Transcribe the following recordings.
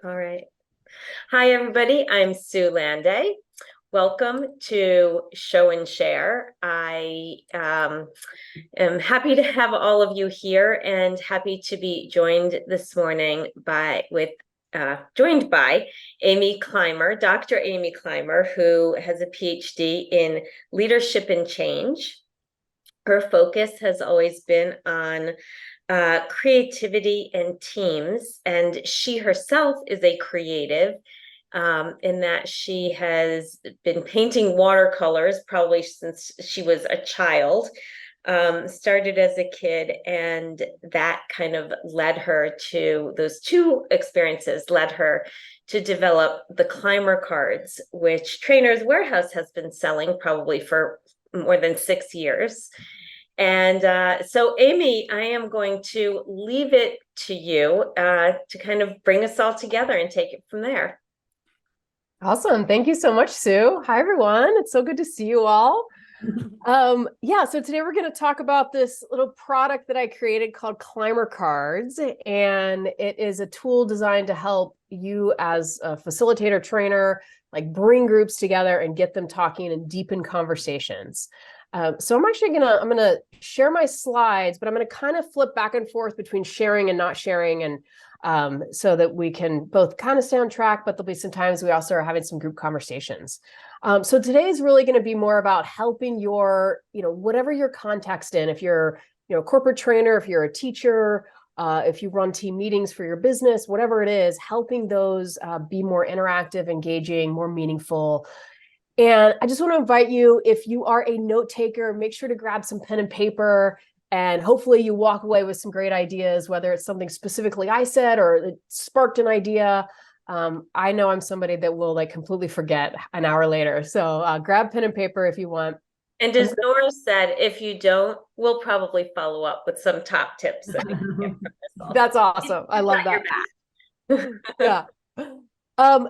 All right. Hi, everybody. I'm Sue Landay. Welcome to Show and Share. I am happy to have all of you here and happy to be joined this morning joined by Amy Climber, Dr. Amy Climber, who has a PhD in leadership and change. Her focus has always been on creativity and teams, and she herself is a creative in that she has been painting watercolors probably since she was a child. Started as a kid, and that kind of led her to those two experiences, led her to develop the Climer Cards, which Trainer's Warehouse has been selling probably for more than 6 years. And so, Amy, I am going to leave it to you to kind of bring us all together and take it from there. Awesome. Thank you so much, Sue. Hi, everyone. It's so good to see you all. So today we're going to talk about this little product that I created called Climer Cards, and it is a tool designed to help you as a facilitator trainer, like bring groups together and get them talking and deepen conversations. So I'm gonna share my slides, but I'm gonna kind of flip back and forth between sharing and not sharing, and so that we can both kind of stay on track, but there'll be some times we also are having some group conversations. So today is really going to be more about helping your, whatever your context in. If you're, a corporate trainer, if you're a teacher, if you run team meetings for your business, whatever it is, helping those be more interactive, engaging, more meaningful. And I just want to invite you, if you are a note taker, make sure to grab some pen and paper. And hopefully you walk away with some great ideas, whether it's something specifically I said or it sparked an idea. I know I'm somebody that will completely forget an hour later. So grab pen and paper if you want. And as Nora said, if you don't, we'll probably follow up with some top tips that we can get from this all. That's awesome. I love that. Yeah.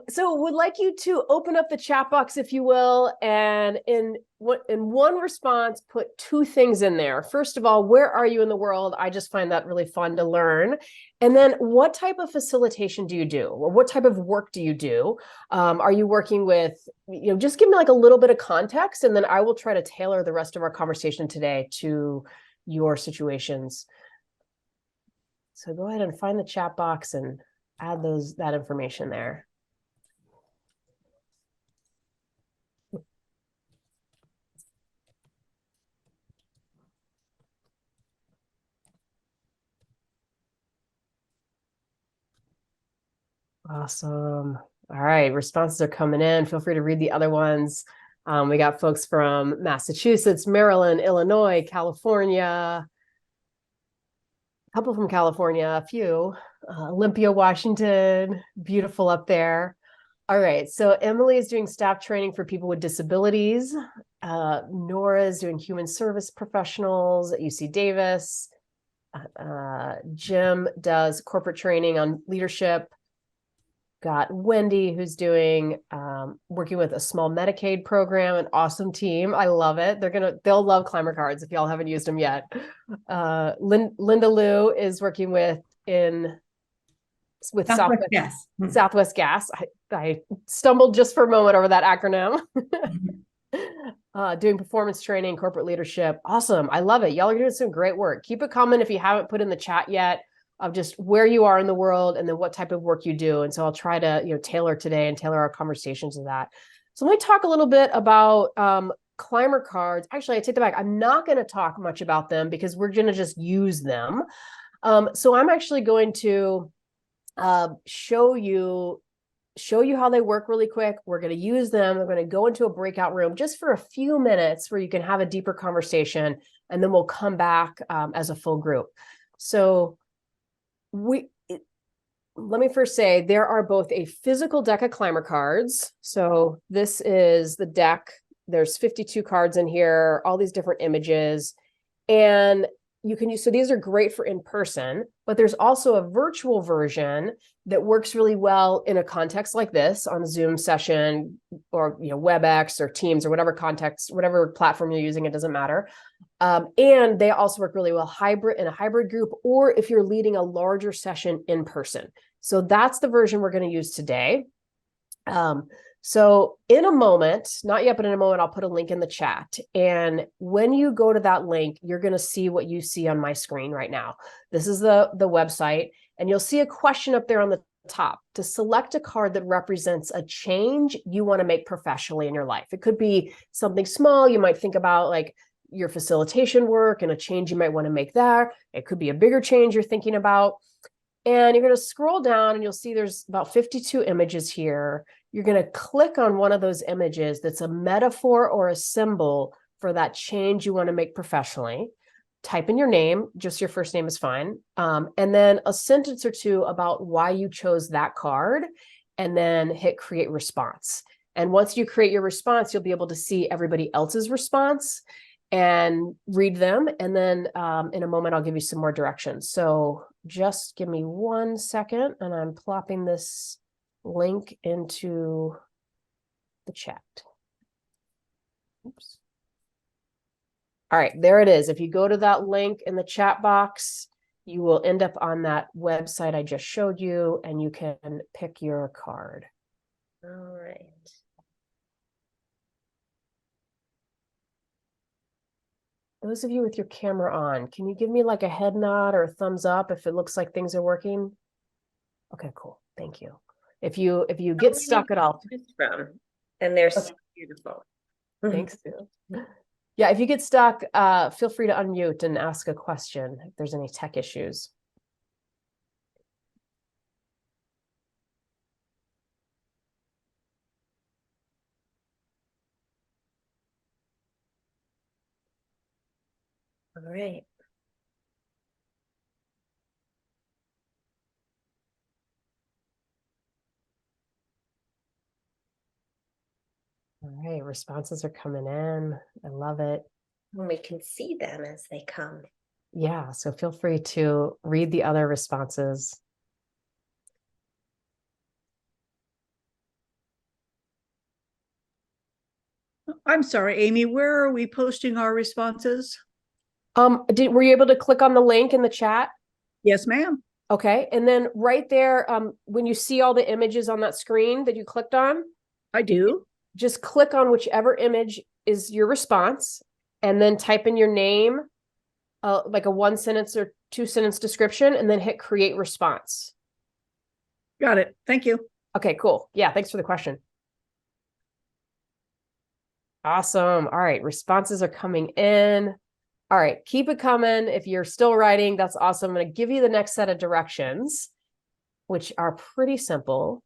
So would like you to open up the chat box, if you will, and in one response, put two things in there. First of all, where are you in the world? I just find that really fun to learn. And then what type of facilitation do you do? Or what type of work do you do? Are you working with, just give me a little bit of context, and then I will try to tailor the rest of our conversation today to your situations. So go ahead and find the chat box and add that information there. Awesome. All right, responses are coming in. Feel free to read the other ones. We got folks from Massachusetts, Maryland, Illinois, California, a couple from California, a few, Olympia, Washington, beautiful up there. All right, so Emily is doing staff training for people with disabilities. Nora is doing human service professionals at UC Davis. Jim does corporate training on leadership. Got Wendy, who's doing working with a small Medicaid program, an awesome team. I love it. They'll love Climer Cards if y'all haven't used them yet. Linda Liu is working with Southwest Gas. I stumbled just for a moment over that acronym. Doing performance training, corporate leadership. Awesome. I love it. Y'all are doing some great work. Keep a comment if you haven't put in the chat yet of just where you are in the world and then what type of work you do. And so I'll try to, tailor today and tailor our conversations to that. So let me talk a little bit about Climer Cards. Actually, I take that back. I'm not going to talk much about them because we're going to just use them. So I'm actually going to show you how they work really quick. We're going to use them. We're going to go into a breakout room just for a few minutes where you can have a deeper conversation, and then we'll come back as a full group. So let me first say there are both a physical deck of Climer Cards. So this is the deck. There's 52 cards in here, all these different images, and you can use, so these are great for in person, but there's also a virtual version that works really well in a context like this on a Zoom session or WebEx or Teams or whatever context, whatever platform you're using, it doesn't matter. And they also work really well hybrid in a hybrid group, or if you're leading a larger session in person. So that's the version we're going to use today. So in a moment, not yet, but in a moment, I'll put a link in the chat. And when you go to that link, you're going to see what you see on my screen right now. This is the website, and you'll see a question up there on the top to select a card that represents a change you want to make professionally in your life. It could be something small. You might think about like your facilitation work and a change you might want to make there. It could be a bigger change you're thinking about. And you're going to scroll down and you'll see there's about 52 images here. You're going to click on one of those images that's a metaphor or a symbol for that change you want to make professionally. Type in your name, just your first name is fine. And then a sentence or two about why you chose that card, and then hit create response. And once you create your response, you'll be able to see everybody else's response and read them. And then in a moment, I'll give you some more directions. So just give me 1 second, and I'm plopping this link into the chat. Oops. All right, there it is. If you go to that link in the chat box, you will end up on that website I just showed you, and you can pick your card. All right. Those of you with your camera on, can you give me like a head nod or a thumbs up if it looks like things are working? Okay, cool. Thank you. If you get stuck at all, from, and they're so okay. beautiful. Thanks, Sue. Yeah, if you get stuck, feel free to unmute and ask a question if there's any tech issues. All right. All right, responses are coming in. I love it. And we can see them as they come. Yeah, so feel free to read the other responses. I'm sorry, Amy, where are we posting our responses? Were you able to click on the link in the chat? Yes, ma'am. Okay, and then right there, when you see all the images on that screen that you clicked on, I do. just click on whichever image is your response, and then type in your name, like a 1 sentence or 2 sentence description, and then hit create response. Got it. Thank you. Okay, cool. Yeah, thanks for the question. Awesome. All right, responses are coming in. All right, keep it coming. If you're still writing, that's awesome. I'm going to give you the next set of directions, which are pretty simple.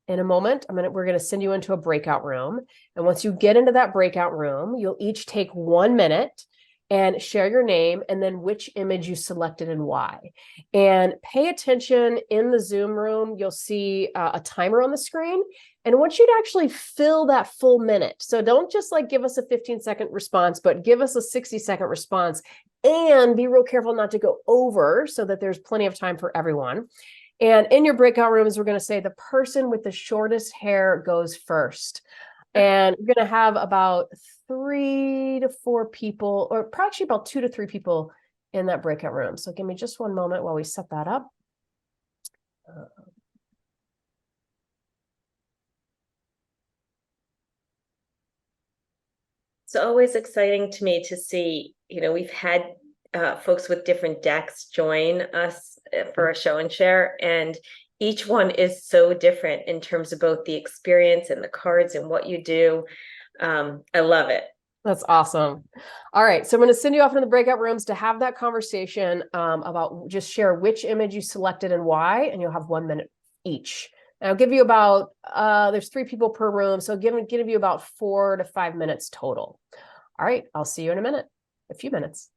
In a moment, we're going to send you into a breakout room. And once you get into that breakout room, you'll each take 1 minute and share your name and then which image you selected and why. And pay attention in the Zoom room. You'll see a timer on the screen. And I want you to actually fill that full minute. So don't just like give us a 15-second response, but give us a 60-second response, and be real careful not to go over so that there's plenty of time for everyone. And in your breakout rooms, we're going to say the person with the shortest hair goes first. And you're going to have about 3 to 4 people, or probably about 2 to 3 people in that breakout room. So give me just 1 moment while we set that up. It's always exciting to me to see, we've had folks with different decks join us for a show and share, and each one is so different in terms of both the experience and the cards and what you do. I love it. That's awesome. All right, so I'm going to send you off into the breakout rooms to have that conversation about just share which image you selected and why, and you'll have 1 minute each. And I'll give you about, there's 3 people per room, so give you about 4 to 5 minutes total. All right, I'll see you in a few minutes.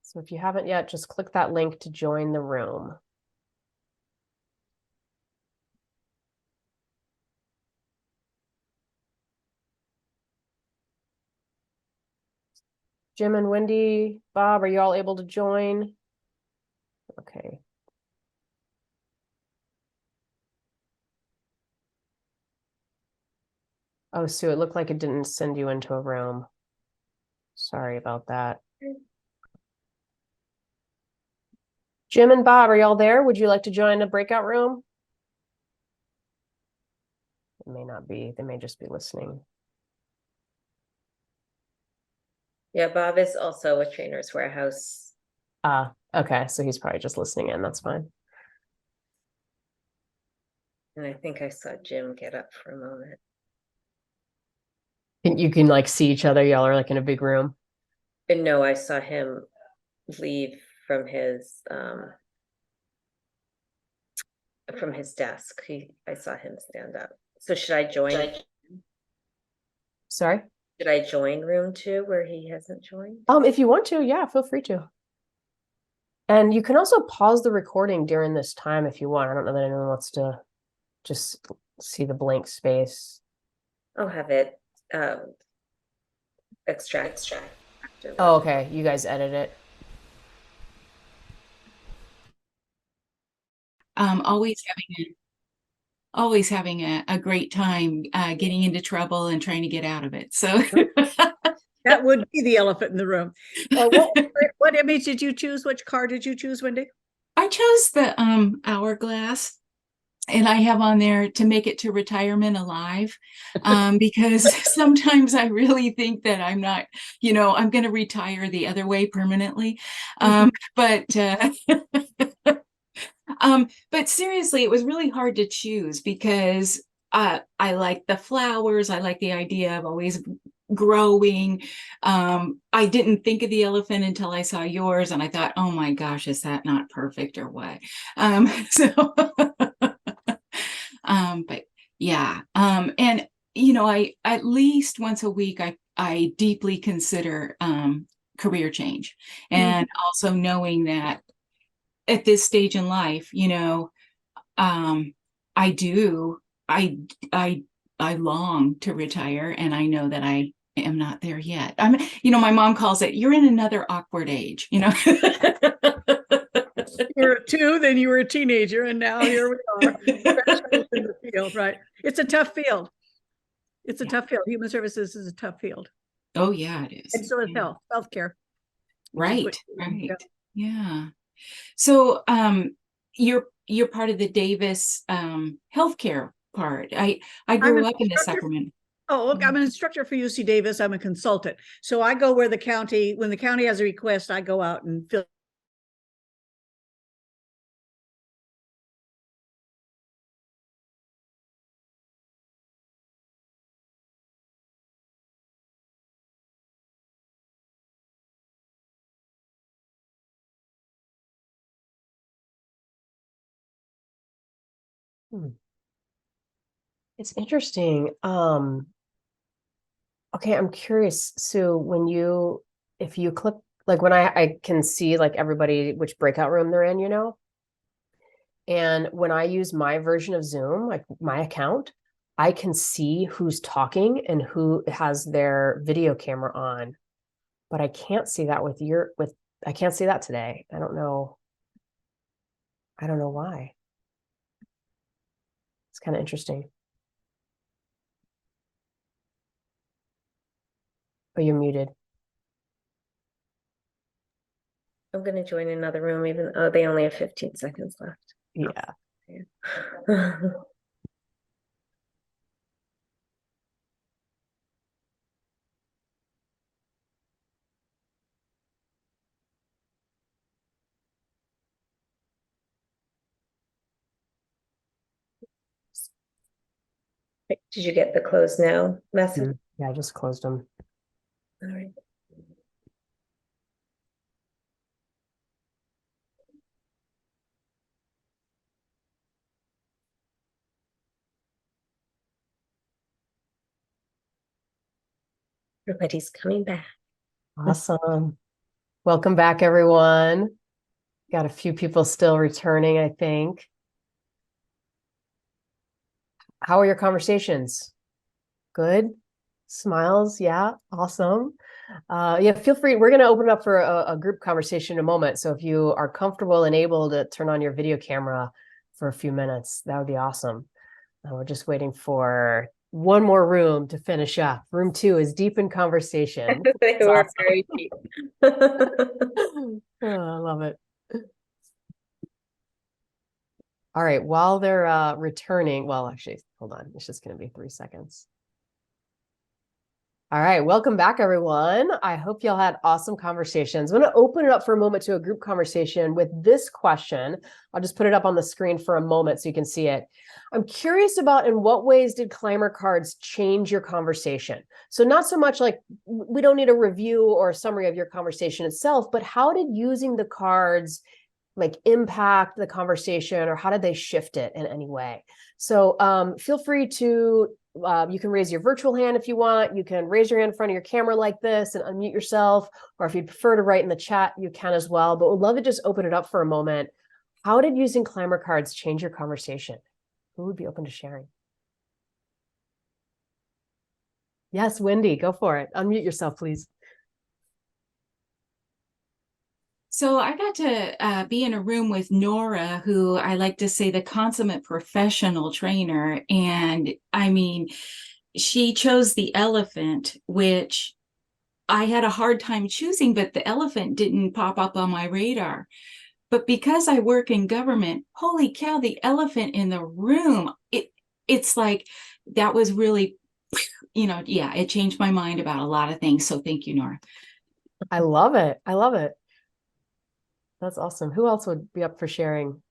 So if you haven't yet, just click that link to join the room. Jim and Wendy, Bob, are you all able to join? Okay. Oh, Sue, it looked like it didn't send you into a room. Sorry about that. Jim and Bob, are y'all there? Would you like to join the breakout room? It may not be. They may just be listening. Yeah, Bob is also a Trainer's Warehouse. Okay. So he's probably just listening in. That's fine. And I think I saw Jim get up for a moment. You can like see each other. Y'all are like in a big room. And no, I saw him leave from his desk. I saw him stand up. So should I join? Sorry? Should I join room 2 where he hasn't joined? If you want to, yeah, feel free to. And you can also pause the recording during this time if you want. I don't know that anyone wants to just see the blank space. I'll have it extract. Oh, okay. You guys edit it. Always having a great time getting into trouble and trying to get out of it. So That would be the elephant in the room. What image did you choose? Which card did you choose, Wendy? I chose the hourglass, and I have on there to make it to retirement alive, because sometimes I really think that I'm not, I'm going to retire the other way permanently. But but seriously, it was really hard to choose because I like the flowers. I like the idea of always growing. I didn't think of the elephant until I saw yours, and I thought, oh my gosh, is that not perfect or what? So but yeah, and I at least once a week I deeply consider career change, and also knowing that at this stage in life, I do, I long to retire, and I know that I am not there yet. My mom calls it, you're in another awkward age, You were 2, then you were a teenager, and now here we are. In the field, right? It's a tough field. It's a tough field. Human services is a tough field. Oh yeah, it is. And so is healthcare. Right. Yeah. So you're part of the Davis healthcare part. I grew up in the Sacramento. Oh, look, I'm an instructor for UC Davis. I'm a consultant. So I go where when the county has a request, I go out and fill. It's interesting. Okay, I'm curious, Sue, if you click, like when I can see like everybody, which breakout room they're in, and when I use my version of Zoom, like my account, I can see who's talking and who has their video camera on, but I can't see that I can't see that today. I don't know why. It's kind of interesting. But you're muted. I'm going to join another room, even though they only have 15 seconds left. Yeah. Did you get the close now message? Yeah, I just closed them. All right. Everybody's coming back. Awesome. Welcome back, everyone. Got a few people still returning, I think. How are your conversations? Good? Smiles? Yeah, awesome. Yeah, feel free. We're going to open it up for a group conversation in a moment. So if you are comfortable and able to turn on your video camera for a few minutes, that would be awesome. We're just waiting for one more room to finish up. Room 2 is deep in conversation. They That's were awesome. very deep. Oh, I love it. All right, while they're returning, well, actually, hold on. It's just going to be 3 seconds. All right, welcome back, everyone. I hope y'all had awesome conversations. I'm going to open it up for a moment to a group conversation with this question. I'll just put it up on the screen for a moment so you can see it. I'm curious about, in what ways did Climer Cards change your conversation? So not so much like, we don't need a review or a summary of your conversation itself, but how did using the cards like impact the conversation, or how did they shift it in any way? So feel free to, you can raise your virtual hand if you want. You can raise your hand in front of your camera like this and unmute yourself. Or if you'd prefer to write in the chat, you can as well. But we'd love to just open it up for a moment. How did using Climer Cards change your conversation? Who would be open to sharing? Yes, Wendy, go for it. Unmute yourself, please. So I got to be in a room with Nora, who I like to say the consummate professional trainer. And I mean, she chose the elephant, which I had a hard time choosing, but the elephant didn't pop up on my radar. But because I work in government, holy cow, the elephant in the room, it's like, that was really, yeah, it changed my mind about a lot of things. So thank you, Nora. I love it. I love it. That's awesome. Who else would be up for sharing?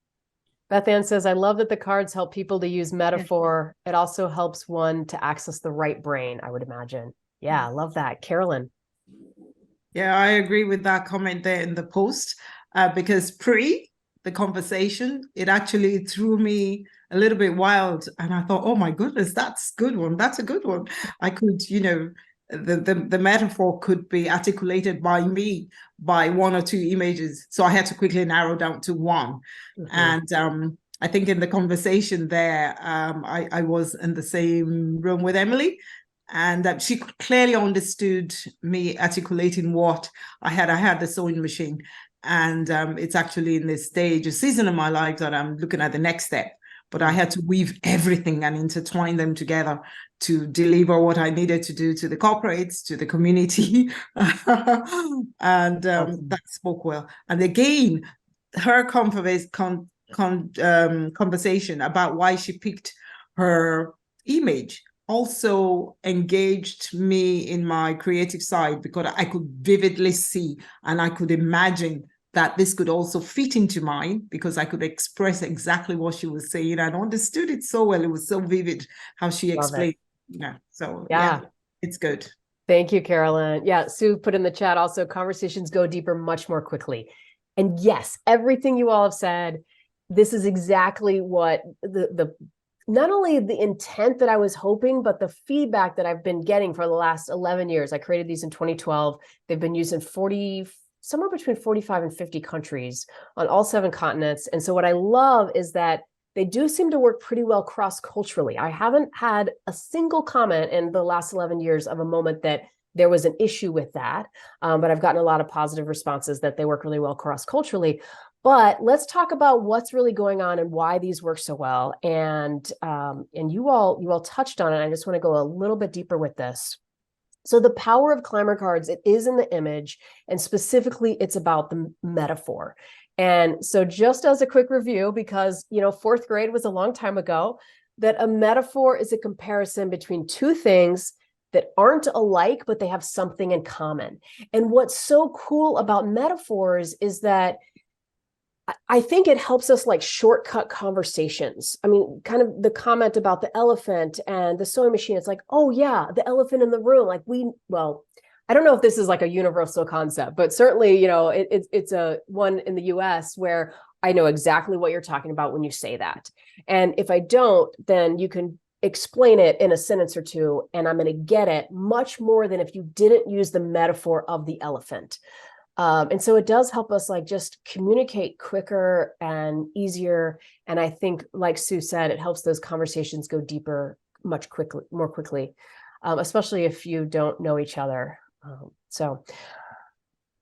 Beth Ann says, I love that the cards help people to use metaphor. It also helps one to access the right brain, I would imagine. Yeah, I love that. Carolyn. Yeah, I agree with that comment there in the post, because the conversation, it actually threw me a little bit wild. And I thought, oh my goodness, that's a good one. That's a good one. I could, the metaphor could be articulated by me by 1 or 2 images. So I had to quickly narrow down to one. And I think in the conversation there, I was in the same room with Emily. And she clearly understood me articulating what I had. I had the sewing machine. And it's actually in this stage, a season of my life, that I'm looking at the next step. But I had to weave everything and intertwine them together to deliver what I needed to do to the corporates, to the community. And that spoke well. And again, her conversation about why she picked her image also engaged me in my creative side, because I could vividly see and I could imagine that this could also fit into mine, because I could express exactly what she was saying and understood it so well. It was so vivid how she explained. So yeah, it's good. Thank you, Carolyn. Yeah, Sue put in the chat also, conversations go deeper much more quickly. And yes, everything you all have said, this is exactly what the not only the intent that I was hoping, but the feedback that I've been getting for the last 11 years. I created these in 2012. They've been used in somewhere between 45 and 50 countries on all 7 continents. And so what I love is that they do seem to work pretty well cross-culturally. I haven't had a single comment in the last 11 years of a moment that there was an issue with that. But I've gotten a lot of positive responses that they work really well cross-culturally. But let's talk about what's really going on and why these work so well. And you all touched on it. I just want to go a little bit deeper with this. So the power of Climer Cards, it is in the image, and specifically it's about the metaphor. And so just as a quick review, because 4th grade was a long time ago, that a metaphor is a comparison between 2 things that aren't alike, but they have something in common. And what's so cool about metaphors is that I think it helps us like shortcut conversations. I mean, kind of the comment about the elephant and the sewing machine. It's like, oh yeah, the elephant in the room. Like I don't know if this is like a universal concept, but certainly, it's a one in the US where I know exactly what you're talking about when you say that. And if I don't, then you can explain it in a sentence or 2, and I'm going to get it much more than if you didn't use the metaphor of the elephant. And so it does help us like just communicate quicker and easier. And I think, like Sue said, it helps those conversations go deeper more quickly, especially if you don't know each other. So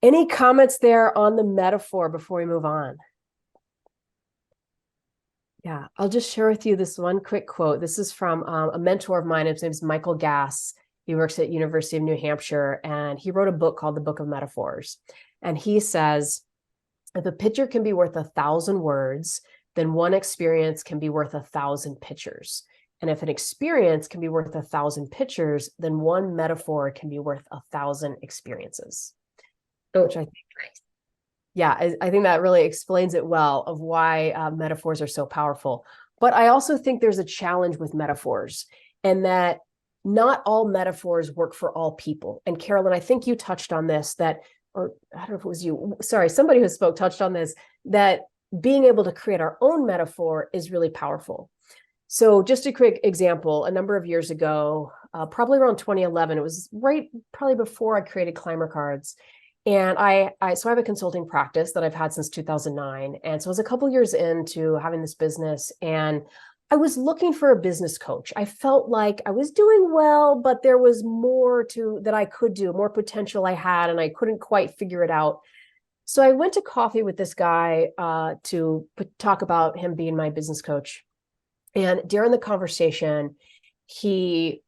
any comments there on the metaphor before we move on? Yeah, I'll just share with you this one quick quote. This is from a mentor of mine. His name is Michael Gass. He works at University of New Hampshire, and he wrote a book called The Book of Metaphors. And he says, if a picture can be worth 1,000 words, then one experience can be worth 1,000 pictures. And if an experience can be worth 1,000 pictures, then one metaphor can be worth 1,000 experiences. Oh, Which I think, yeah, I think that really explains it well of why metaphors are so powerful. But I also think there's a challenge with metaphors, and that not all metaphors work for all people. And Carolyn, I think you touched on this, that, or I don't know if it was you, sorry, somebody who spoke touched on this, that being able to create our own metaphor is really powerful. So just a quick example, a number of years ago, probably around 2011, it was probably before I created Climer Cards. And so I have a consulting practice that I've had since 2009. And so I was a couple years into having this business, and I was looking for a business coach. I felt like I was doing well, but there was more that I could do, more potential I had, and I couldn't quite figure it out. So I went to coffee with this guy to talk about him being my business coach. And during the conversation, he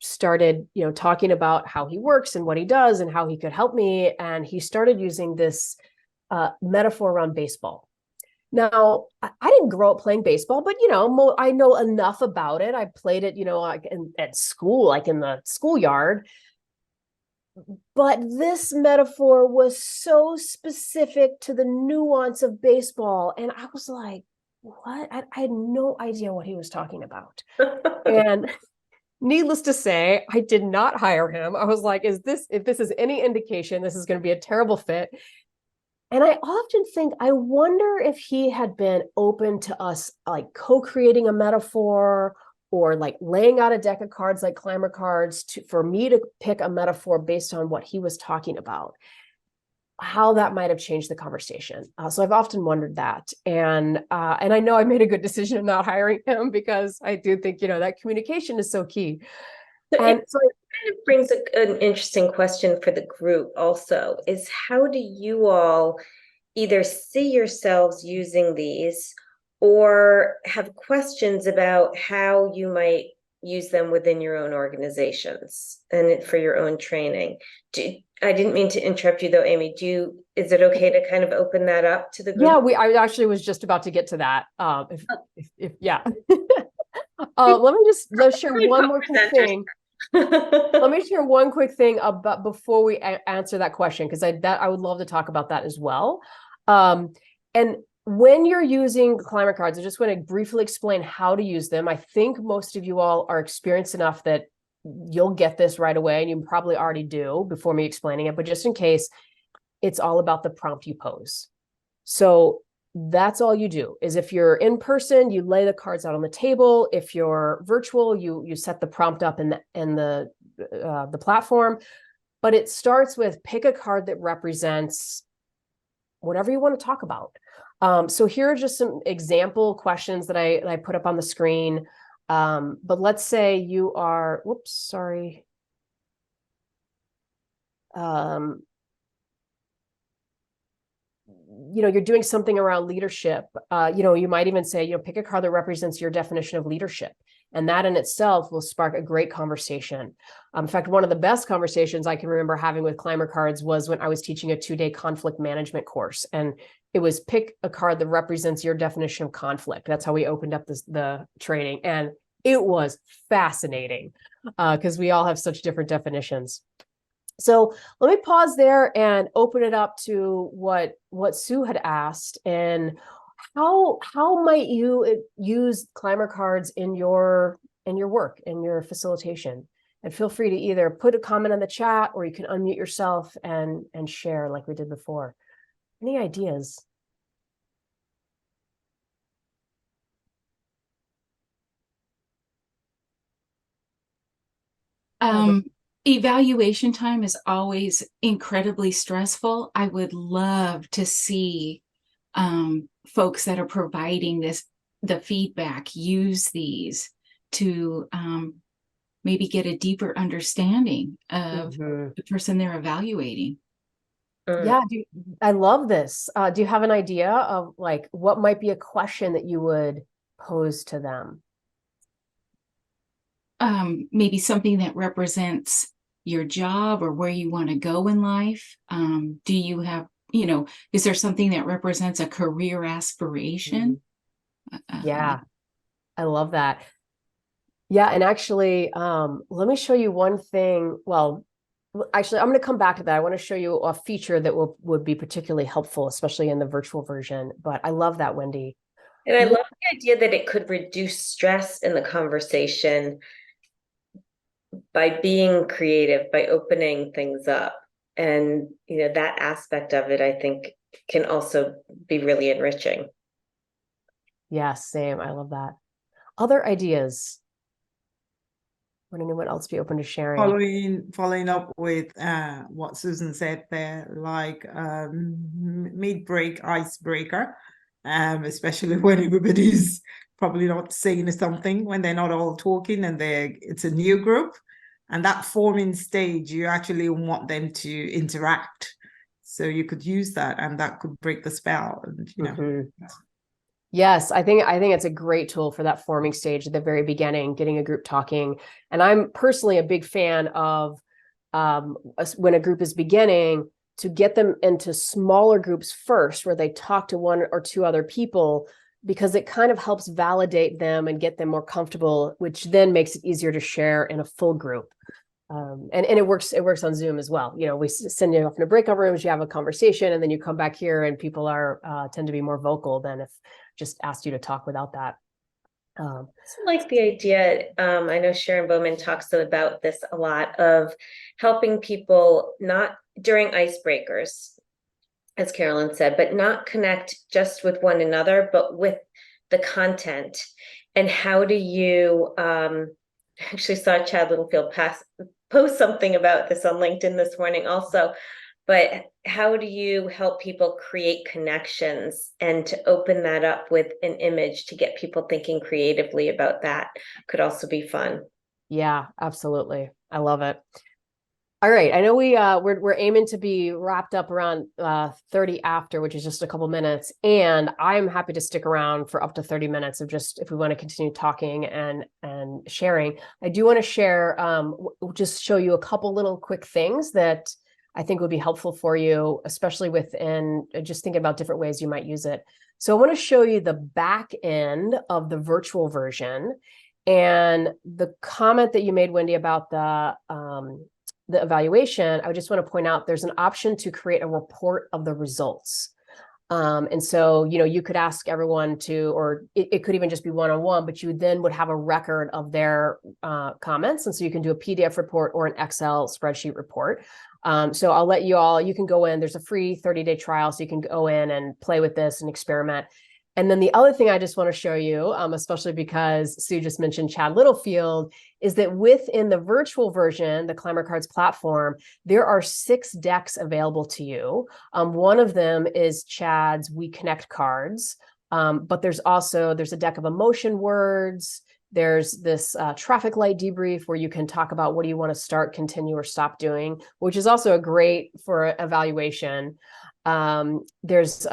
started, talking about how he works and what he does and how he could help me. And he started using this metaphor around baseball. Now, I didn't grow up playing baseball, but, I know enough about it. I played it, like at school, like in the schoolyard. But this metaphor was so specific to the nuance of baseball. And I was like, what? I had no idea what he was talking about. And needless to say, I did not hire him. I was like, if this is any indication, this is going to be a terrible fit. And I often think, I wonder if he had been open to us like co-creating a metaphor, or like laying out a deck of cards like Climer Cards for me to pick a metaphor based on what he was talking about, how that might have changed the conversation. So I've often wondered that. And I know I made a good decision of not hiring him, because I do think, that communication is so key. And so it kind of brings an interesting question for the group also, is how do you all either see yourselves using these or have questions about how you might use them within your own organizations and for your own training? I didn't mean to interrupt you though, Amy. Is it okay to kind of open that up to the group? Yeah, I actually was just about to get to that. Yeah. Let's share one more quick thing. Let me share one quick thing about before we answer that question, because I would love to talk about that as well. And when you're using Climer Cards, I just want to briefly explain how to use them. I think most of you all are experienced enough that you'll get this right away, and you probably already do before me explaining it. But just in case, it's all about the prompt you pose. So that's all you do. Is if you're in person, you lay the cards out on the table. If you're virtual, you set the prompt up in the platform. But it starts with, pick a card that represents whatever you want to talk about. So here are just some example questions that I put up on the screen. But let's say you are, whoops, sorry. You're doing something around leadership. You might even say, pick a card that represents your definition of leadership. And that in itself will spark a great conversation. In fact, one of the best conversations I can remember having with Climer Cards was when I was teaching a 2-day conflict management course. And it was, pick a card that represents your definition of conflict. That's how we opened up the training. And it was fascinating because we all have such different definitions. So let me pause there and open it up to what Sue had asked, and how might you use Climer Cards in your work, in your facilitation? And feel free to either put a comment in the chat, or you can unmute yourself and share like we did before. Any ideas? Evaluation time is always incredibly stressful. I would love to see folks that are providing the feedback, use these to maybe get a deeper understanding of the person they're evaluating. Yeah, I love this. Do you have an idea of like what might be a question that you would pose to them? Maybe something that represents your job or where you want to go in life. Do you have, is there something that represents a career aspiration? Yeah, I love that. Yeah, and actually, let me show you one thing. Well, actually, I'm going to come back to that. I want to show you a feature that would be particularly helpful, especially in the virtual version. But I love that, Wendy. And I love the idea that it could reduce stress in the conversation by being creative, by opening things up. And, that aspect of it, I think, can also be really enriching. Yeah, same. I love that. Other ideas? Would anyone else be open to sharing? Following up with what Susan said there, like mid-break icebreaker, especially when everybody's probably not saying something, when they're not all talking and it's a new group. And that forming stage, you actually want them to interact. So you could use that, and that could break the spell. And Yes, I think it's a great tool for that forming stage at the very beginning, getting a group talking. And I'm personally a big fan of when a group is beginning, to get them into smaller groups first, where they talk to one or two other people, because it kind of helps validate them and get them more comfortable, which then makes it easier to share in a full group. And it works on Zoom as well. We send you off into breakout rooms, you have a conversation, and then you come back here and people tend to be more vocal than if just asked you to talk without that. I like the idea. I know Sharon Bowman talks about this a lot, of helping people not during icebreakers, as Carolyn said, but not connect just with one another, but with the content. And how do you, actually saw Chad Littlefield post something about this on LinkedIn this morning also, but how do you help people create connections, and to open that up with an image to get people thinking creatively about that could also be fun. Yeah, absolutely. I love it. All right. I know we're aiming to be wrapped up around 30 after, which is just a couple minutes. And I'm happy to stick around for up to 30 minutes of just if we want to continue talking and sharing. I do want to share, just show you a couple little quick things that I think would be helpful for you, especially within just thinking about different ways you might use it. So I want to show you the back end of the virtual version. And the comment that you made, Wendy, about the evaluation, I just want to point out there's an option to create a report of the results. And so, you could ask everyone to, or it could even just be one-on-one, but you then would have a record of their comments. And so you can do a PDF report or an Excel spreadsheet report. So I'll let you can go in, there's a free 30-day trial, so you can go in and play with this and experiment. And then the other thing I just want to show you, especially because Sue just mentioned Chad Littlefield, is that within the virtual version, the Climer Cards platform, there are 6 decks available to you. One of them is Chad's We Connect cards, but there's a deck of emotion words. There's this traffic light debrief where you can talk about what do you want to start, continue, or stop doing, which is also a great for evaluation. There's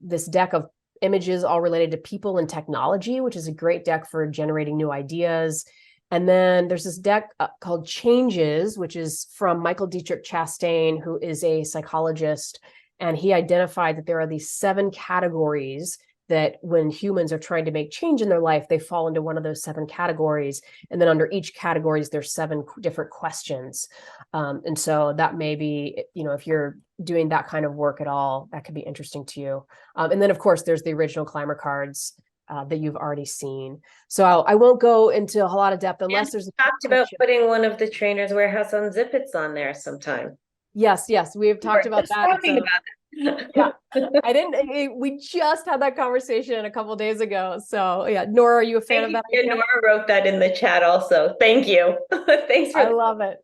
this deck of images all related to people and technology, which is a great deck for generating new ideas. And then there's this deck called Changes, which is from Michael Dietrich Chastain, who is a psychologist. And he identified that there are these 7 categories that when humans are trying to make change in their life, they fall into one of those 7 categories. And then under each categories, there's 7 different questions. And so that may be, if you're doing that kind of work at all, that could be interesting to you. And then, of course, there's the original Climer cards that you've already seen. So I won't go into a lot of depth unless there's talked about putting one of the Trainers Warehouse Unzippets on there sometime. Yes, we've talked about that. Talking about that. Yeah, we just had that conversation a couple of days ago. So yeah, Nora, are you a fan of that? Yeah, Nora wrote that in the chat also. Thank you. Thanks for I love it.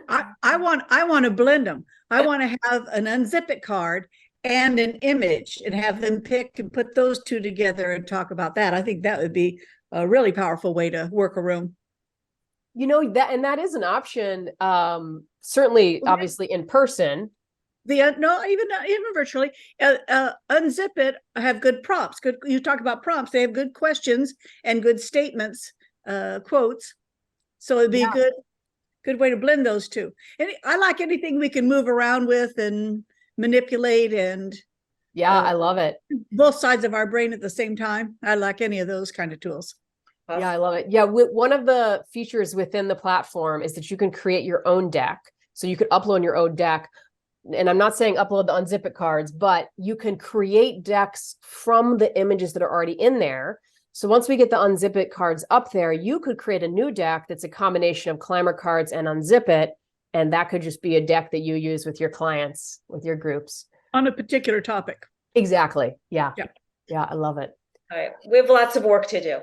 I want to blend them. I want to have an unzip it card and an image and have them pick and put those 2 together and talk about that. I think that would be a really powerful way to work a room. That is an option. Certainly, obviously in person. no, even virtually, Unzip It have good prompts. Good, you talk about prompts. They have good questions and good statements, quotes. So it'd be a good way to blend those two. And I like anything we can move around with and manipulate, and Yeah, I love it. both sides of our brain at the same time. I like any of those kind of tools. Yeah, I love it. Yeah, one of the features within the platform is that you can create your own deck. So you could upload your own deck. And I'm not saying upload the Unzip It cards, but you can create decks from the images that are already in there. So once we get the Unzip It cards up there, you could create a new deck that's a combination of Climer Cards and Unzip It. And that could just be a deck that you use with your clients, with your groups. On a particular topic. Exactly. Yeah. Yeah. Yeah, I love it. All right, we have lots of work to do.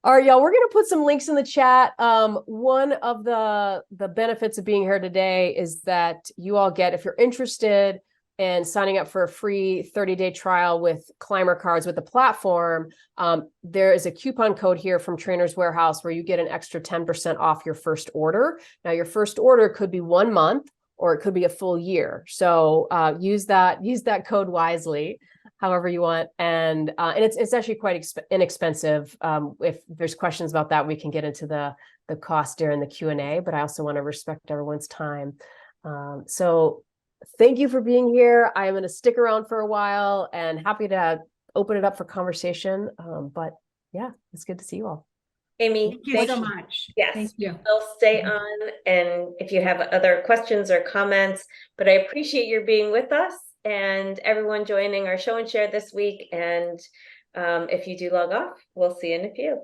All right, y'all, we're going to put some links in the chat. One of the benefits of being here today is that you all get, if you're interested in signing up for a free 30-day trial with Climer Cards with the platform, there is a coupon code here from Trainers Warehouse where you get an extra 10% off your first order. Now, your first order could be 1 month or it could be a full year. So use that code wisely, however you want. And it's actually quite inexpensive. If there's questions about that, we can get into the cost during the Q&A, but I also want to respect everyone's time. So thank you for being here. I am going to stick around for a while and happy to open it up for conversation. But yeah, it's good to see you all. Amy, Thank you so much. Yes, Thank you. we'll stay on, and if you have other questions or comments, but I appreciate your being with us and everyone joining our show and share this week. And if you do log off, we'll see you in a few.